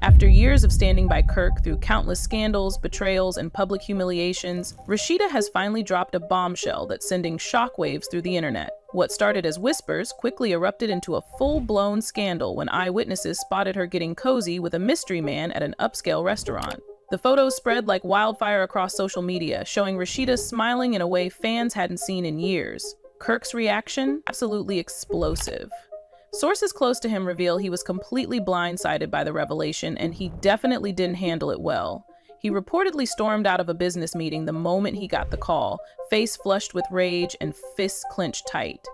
After years of standing by Kirk through countless scandals, betrayals, and public humiliations, Rashida has finally dropped a bombshell that's sending shockwaves through the internet. What started as whispers quickly erupted into a full-blown scandal when eyewitnesses spotted her getting cozy with a mystery man at an upscale restaurant. The photos spread like wildfire across social media, showing Rashida smiling in a way fans hadn't seen in years. Kirk's reaction? Absolutely explosive. Sources close to him reveal he was completely blindsided by the revelation, and he definitely didn't handle it well. He reportedly stormed out of a business meeting the moment he got the call, face flushed with rage and fists clenched tight.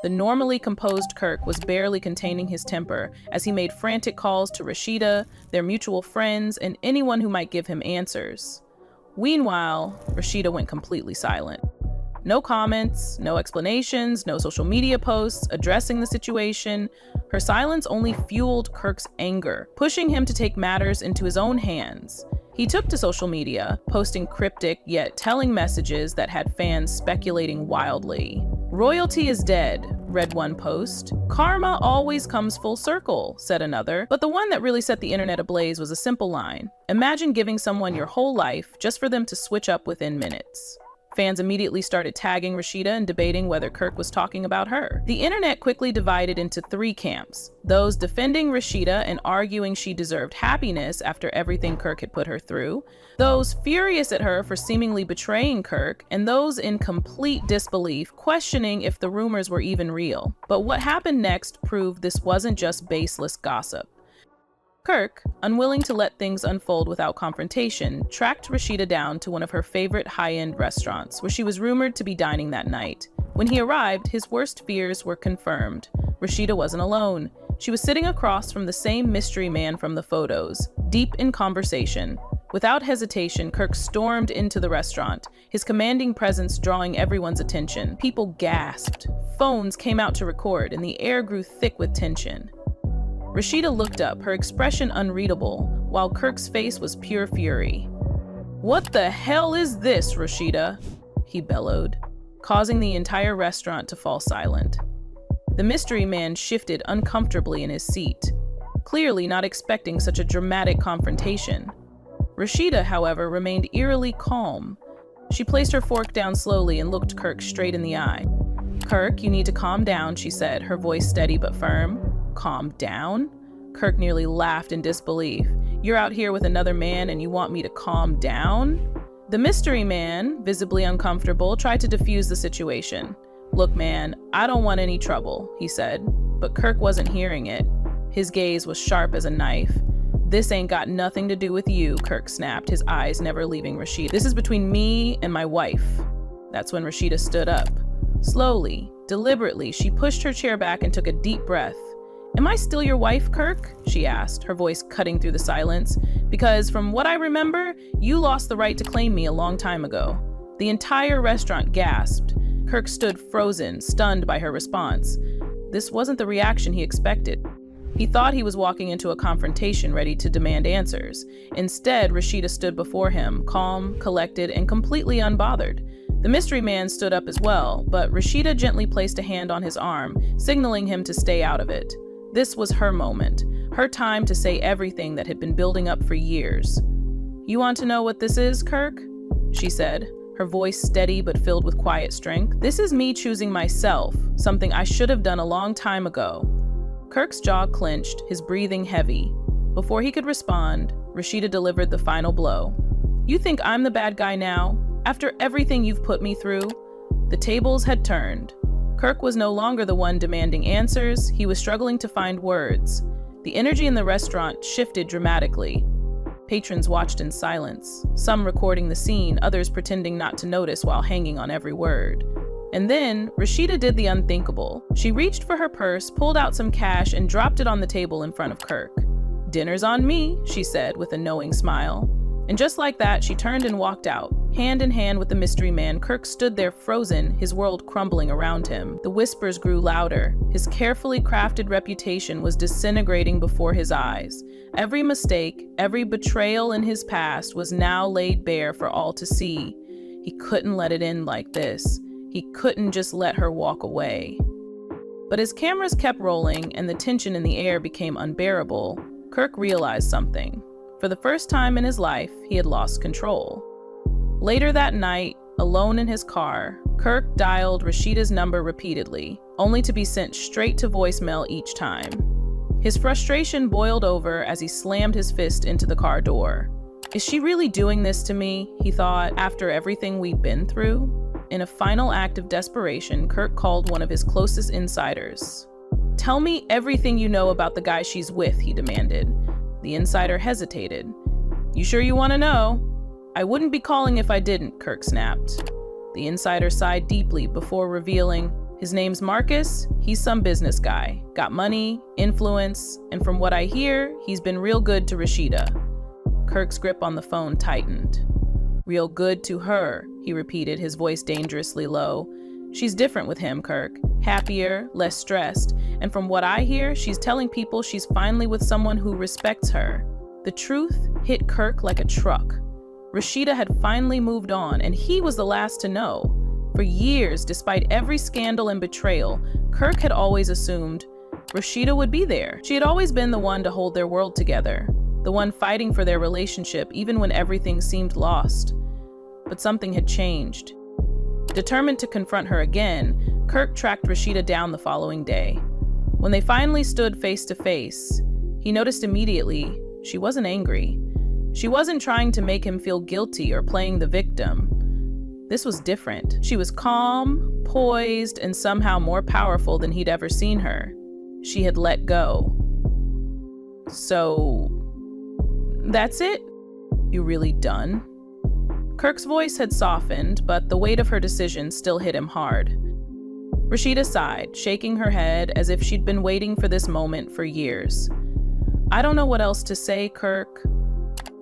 The normally composed Kirk was barely containing his temper as he made frantic calls to Rashida, their mutual friends, and anyone who might give him answers. Meanwhile, Rashida went completely silent. No comments, no explanations, no social media posts addressing the situation. Her silence only fueled Kirk's anger, pushing him to take matters into his own hands. He took to social media, posting cryptic yet telling messages that had fans speculating wildly. "Royalty is dead," read one post. "Karma always comes full circle," said another. But the one that really set the internet ablaze was a simple line. "Imagine giving someone your whole life just for them to switch up within minutes." Fans immediately started tagging Rashida and debating whether Kirk was talking about her. The internet quickly divided into three camps: those defending Rashida and arguing she deserved happiness after everything Kirk had put her through, those furious at her for seemingly betraying Kirk, and those in complete disbelief, questioning if the rumors were even real. But what happened next proved this wasn't just baseless gossip. Kirk, unwilling to let things unfold without confrontation, tracked Rashida down to one of her favorite high-end restaurants, where she was rumored to be dining that night. When he arrived, his worst fears were confirmed. Rashida wasn't alone. She was sitting across from the same mystery man from the photos, deep in conversation. Without hesitation, Kirk stormed into the restaurant, his commanding presence drawing everyone's attention. People gasped. Phones came out to record, and the air grew thick with tension. Rashida looked up, her expression unreadable, while Kirk's face was pure fury. "What the hell is this, Rashida?" he bellowed, causing the entire restaurant to fall silent. The mystery man shifted uncomfortably in his seat, clearly not expecting such a dramatic confrontation. Rashida, however, remained eerily calm. She placed her fork down slowly and looked Kirk straight in the eye. "Kirk, you need to calm down," she said, her voice steady but firm. "Calm down?" Kirk nearly laughed in disbelief. "You're out here with another man and you want me to calm down?" The mystery man, visibly uncomfortable, tried to defuse the situation. "Look, man, I don't want any trouble," he said. But Kirk wasn't hearing it. His gaze was sharp as a knife. "This ain't got nothing to do with you," Kirk snapped, his eyes never leaving Rashida. "This is between me and my wife." That's when Rashida stood up. Slowly, deliberately, she pushed her chair back and took a deep breath. "Am I still your wife, Kirk?" she asked, her voice cutting through the silence. "Because from what I remember, you lost the right to claim me a long time ago." The entire restaurant gasped. Kirk stood frozen, stunned by her response. This wasn't the reaction he expected. He thought he was walking into a confrontation ready to demand answers. Instead, Rashida stood before him, calm, collected, and completely unbothered. The mystery man stood up as well, but Rashida gently placed a hand on his arm, signaling him to stay out of it. This was her moment, her time to say everything that had been building up for years. "You want to know what this is, Kirk?" she said, her voice steady but filled with quiet strength. "This is me choosing myself, something I should have done a long time ago." Kirk's jaw clenched, his breathing heavy. Before he could respond, Rashida delivered the final blow. "You think I'm the bad guy now, after everything you've put me through?" The tables had turned. Kirk was no longer the one demanding answers, he was struggling to find words. The energy in the restaurant shifted dramatically. Patrons watched in silence, some recording the scene, others pretending not to notice while hanging on every word. And then, Rashida did the unthinkable. She reached for her purse, pulled out some cash, and dropped it on the table in front of Kirk. "Dinner's on me," she said with a knowing smile. And just like that, she turned and walked out. Hand in hand with the mystery man, Kirk stood there frozen, his world crumbling around him. The whispers grew louder. His carefully crafted reputation was disintegrating before his eyes. Every mistake, every betrayal in his past was now laid bare for all to see. He couldn't let it end like this. He couldn't just let her walk away. But as cameras kept rolling and the tension in the air became unbearable, Kirk realized something. For the first time in his life, he had lost control. Later that night, alone in his car, Kirk dialed Rashida's number repeatedly, only to be sent straight to voicemail each time. His frustration boiled over as he slammed his fist into the car door. Is she really doing this to me? He thought, after everything we've been through. In a final act of desperation, Kirk called one of his closest insiders. Tell me everything you know about the guy she's with, he demanded. The insider hesitated. You sure you want to know? I wouldn't be calling if I didn't, Kirk snapped. The insider sighed deeply before revealing, his name's Marcus, he's some business guy, got money, influence, and from what I hear, he's been real good to Rashida. Kirk's grip on the phone tightened. Real good to her, he repeated, his voice dangerously low. She's different with him, Kirk. Happier, less stressed, and from what I hear, she's telling people she's finally with someone who respects her. The truth hit Kirk like a truck. Rashida had finally moved on, and he was the last to know. For years, despite every scandal and betrayal, Kirk had always assumed Rashida would be there. She had always been the one to hold their world together, the one fighting for their relationship even when everything seemed lost. But something had changed. Determined to confront her again, Kirk tracked Rashida down the following day. When they finally stood face to face, he noticed immediately she wasn't angry. She wasn't trying to make him feel guilty or playing the victim. This was different. She was calm, poised, and somehow more powerful than he'd ever seen her. She had let go. So, that's it? You really done? Kirk's voice had softened, but the weight of her decision still hit him hard. Rashida sighed, shaking her head as if she'd been waiting for this moment for years. I don't know what else to say, Kirk.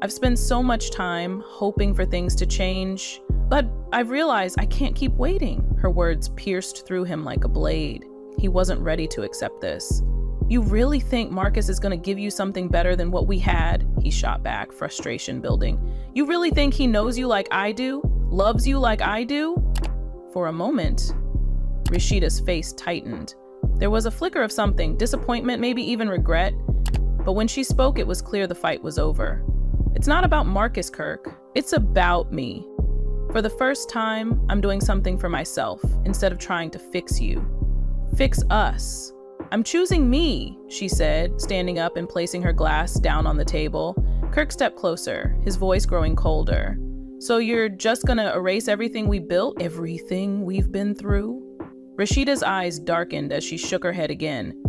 I've spent so much time hoping for things to change, but I've realized I can't keep waiting. Her words pierced through him like a blade. He wasn't ready to accept this. You really think Marcus is going to give you something better than what we had? He shot back, frustration building. You really think he knows you like I do? Loves you like I do? For a moment, Rashida's face tightened. There was a flicker of something, disappointment, maybe even regret. But when she spoke, it was clear the fight was over. It's not about Marcus, Kirk. It's about me. For the first time, I'm doing something for myself instead of trying to fix you. Fix us. I'm choosing me, she said, standing up and placing her glass down on the table. Kirk stepped closer, his voice growing colder. So you're just gonna erase everything we built? Everything we've been through? Rashida's eyes darkened as she shook her head again.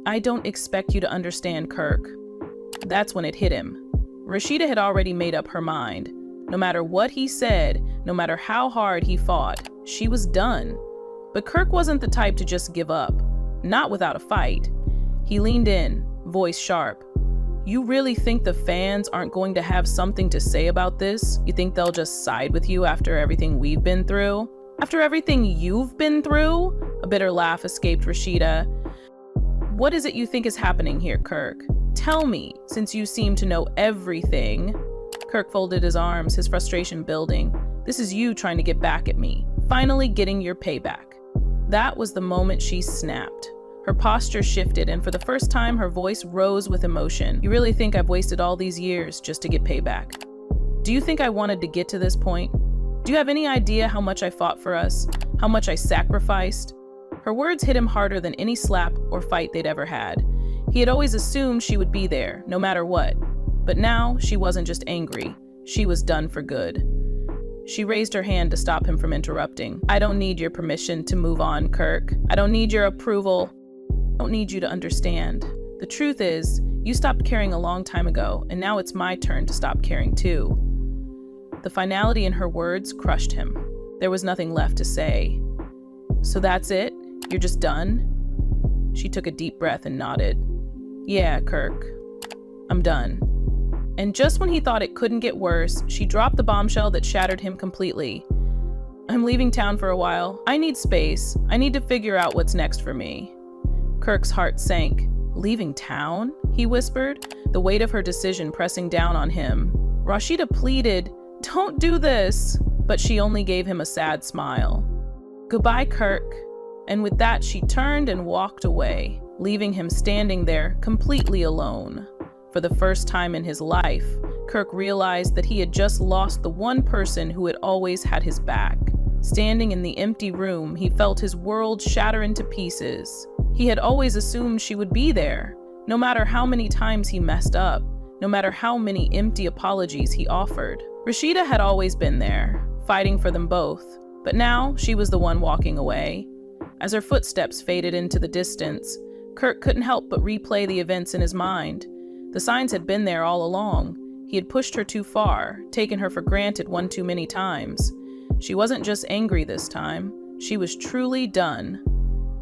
I don't expect you to understand, Kirk. That's when it hit him. Rashida had already made up her mind. No matter what he said, no matter how hard he fought, she was done. But Kirk wasn't the type to just give up. Not without a fight. He leaned in, voice sharp. You really think the fans aren't going to have something to say about this? You think they'll just side with you after everything we've been through? After everything you've been through? A bitter laugh escaped Rashida. What is it you think is happening here, Kirk? Tell me, since you seem to know everything. Kirk folded his arms, his frustration building. This is you trying to get back at me. Finally getting your payback. That was the moment she snapped. Her posture shifted, and for the first time, her voice rose with emotion. You really think I've wasted all these years just to get payback? Do you think I wanted to get to this point? Do you have any idea how much I fought for us? How much I sacrificed? Her words hit him harder than any slap or fight they'd ever had. He had always assumed she would be there, no matter what. But now, she wasn't just angry. She was done for good. She raised her hand to stop him from interrupting. I don't need your permission to move on, Kirk. I don't need your approval. I don't need you to understand. The truth is, you stopped caring a long time ago, and now it's my turn to stop caring too. The finality in her words crushed him. There was nothing left to say. So that's it? You're just done? She took a deep breath and nodded. Yeah, Kirk. I'm done. And just when he thought it couldn't get worse, she dropped the bombshell that shattered him completely. I'm leaving town for a while. I need space. I need to figure out what's next for me. Kirk's heart sank. Leaving town? He whispered, the weight of her decision pressing down on him. Rashida pleaded, don't do this, but she only gave him a sad smile. Goodbye, Kirk. And with that, she turned and walked away, leaving him standing there completely alone. For the first time in his life, Kirk realized that he had just lost the one person who had always had his back. Standing in the empty room, he felt his world shatter into pieces. He had always assumed she would be there, no matter how many times he messed up, no matter how many empty apologies he offered. Rashida had always been there, fighting for them both, but now she was the one walking away. As her footsteps faded into the distance, Kirk couldn't help but replay the events in his mind. The signs had been there all along. He had pushed her too far, taken her for granted one too many times. She wasn't just angry this time, she was truly done.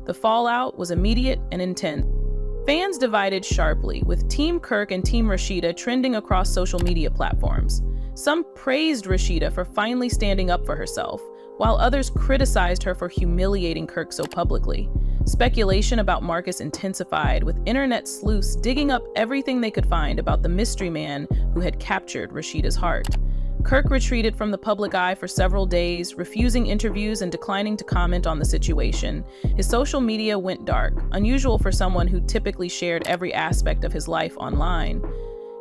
The fallout was immediate and intense. Fans divided sharply, with Team Kirk and Team Rashida trending across social media platforms. Some praised Rashida for finally standing up for herself, while others criticized her for humiliating Kirk so publicly. Speculation about Marcus intensified, with internet sleuths digging up everything they could find about the mystery man who had captured Rashida's heart. Kirk retreated from the public eye for several days, refusing interviews and declining to comment on the situation. His social media went dark, unusual for someone who typically shared every aspect of his life online.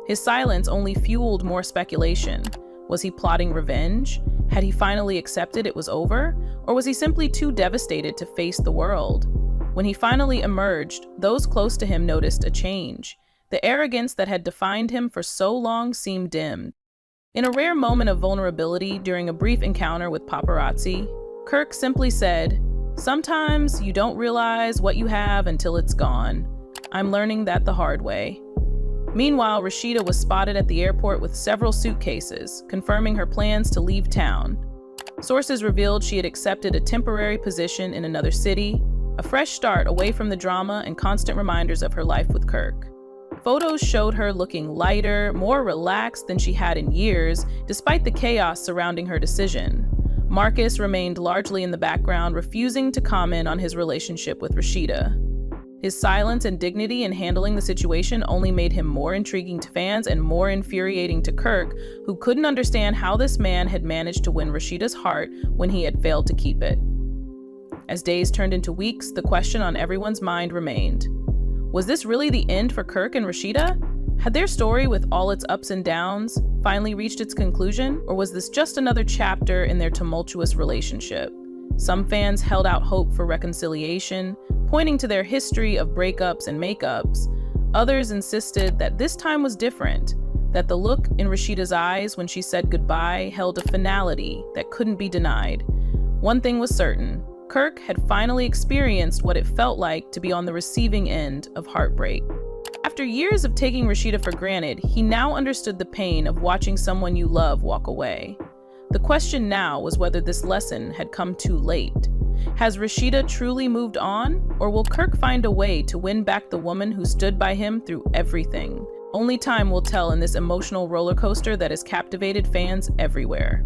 His silence only fueled more speculation. Was he plotting revenge? Had he finally accepted it was over? Or was he simply too devastated to face the world? When he finally emerged, those close to him noticed a change. The arrogance that had defined him for so long seemed dimmed. In a rare moment of vulnerability during a brief encounter with paparazzi, Kirk simply said, "Sometimes you don't realize what you have until it's gone. I'm learning that the hard way." Meanwhile, Rashida was spotted at the airport with several suitcases, confirming her plans to leave town. Sources revealed she had accepted a temporary position in another city, a fresh start away from the drama and constant reminders of her life with Kirk. Photos showed her looking lighter, more relaxed than she had in years, despite the chaos surrounding her decision. Marcus remained largely in the background, refusing to comment on his relationship with Rashida. His silence and dignity in handling the situation only made him more intriguing to fans and more infuriating to Kirk, who couldn't understand how this man had managed to win Rashida's heart when he had failed to keep it. As days turned into weeks, the question on everyone's mind remained. Was this really the end for Kirk and Rashida? Had their story, with all its ups and downs, finally reached its conclusion, or was this just another chapter in their tumultuous relationship? Some fans held out hope for reconciliation, pointing to their history of breakups and makeups. Others insisted that this time was different, that the look in Rashida's eyes when she said goodbye held a finality that couldn't be denied. One thing was certain. Kirk had finally experienced what it felt like to be on the receiving end of heartbreak. After years of taking Rashida for granted, he now understood the pain of watching someone you love walk away. The question now was whether this lesson had come too late. Has Rashida truly moved on, or will Kirk find a way to win back the woman who stood by him through everything? Only time will tell in this emotional roller coaster that has captivated fans everywhere.